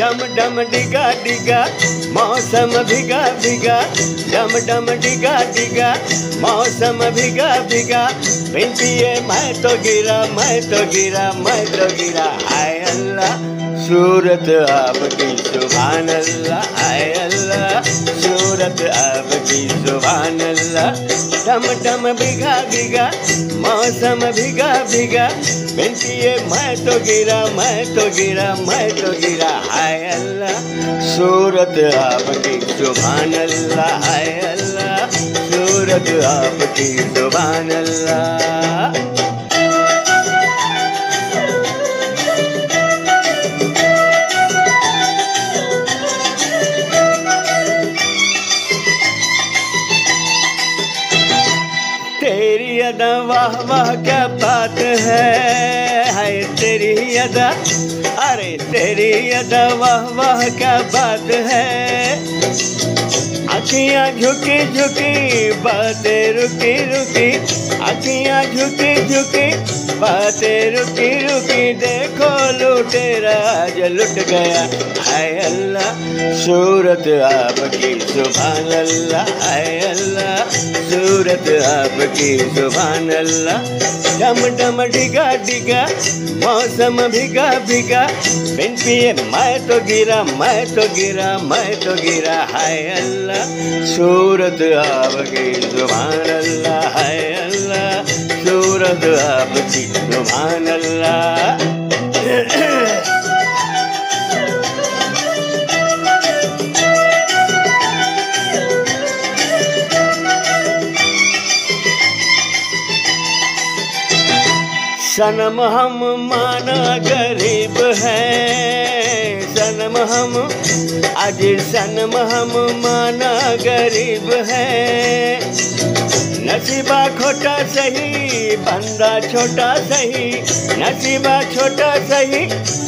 डम डम डिगा डिगा मौसम भिगा भिगा, डम डम डिगा डिगा मौसम भिगा भिगा, बिन पिए मैं तो गिरा मैं तो गिरा मैं तो गिरा। हाय अल्लाह सूरत आपकी सुभान अल्लाह, हाय अल्लाह सूरत आपकी सुभान अल्लाह। डम डम भिगा भिगा मौसम भिगा भिगा, बिन पिए मैं तो गिरा मैं तो गिरा मैं तो गिरा। हाय अल्लाह सूरत आपकी सुभान अल्लाह, हाय अल्लाह सूरत आपकी सुभान अल्लाह। तेरी अदा वाह वाह क्या बात है तेरी अदा, अरे तेरी अदा वाह वाह क्या बात है। अखियाँ झुकी झुकी बातें रुकी रुकी, अखियाँ झुकी झुकी बातें रुकी रुकी, देखो लुटेरा आज लुट गया। हाय अल्लाह सूरत आपकी सुभान अल्लाह, हाय अल्लाह सूरत आपकी सुभान अल्लाह। डम डम डिगा डिगा मौसम भिगा भिगा, बिन पिए मैं तो गिरा मैं तो गिरा मैं तो गिरा। हाय अल्लाह सूरत आपकी सुभान अल्लाह, हाय अल्लाह सूरत आपकी सुभान अल्लाह। सनम हम माना गरीब हैं, सनम हम आज सनम हम माना गरीब हैं। नसीबा खोटा सही बंदा छोटा सही, नसीबा छोटा सही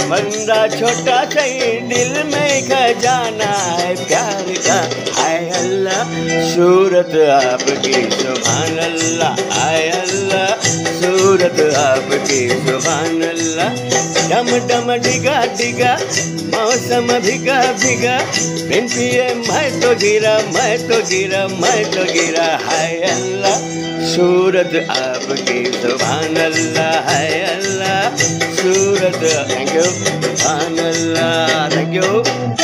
बंदा छोटा सही, दिल में खजाना है प्यार का। हाय अल्लाह सूरत आपकी सुभान अल्लाह, हाय अल्लाह सूरत आपकी सुभान अल्लाह। डम डम डिगा डिगा मौसम भिगा भिगा, बिन पिए मैं तो गिरा मैं तो गिरा मैं तो गिरा। हाय अल्लाह सूरत आपकी सुभान अल्लाह, हाय अल्लाह सूरत। थैंक यू सुभान अल्लाह, थैंक यू।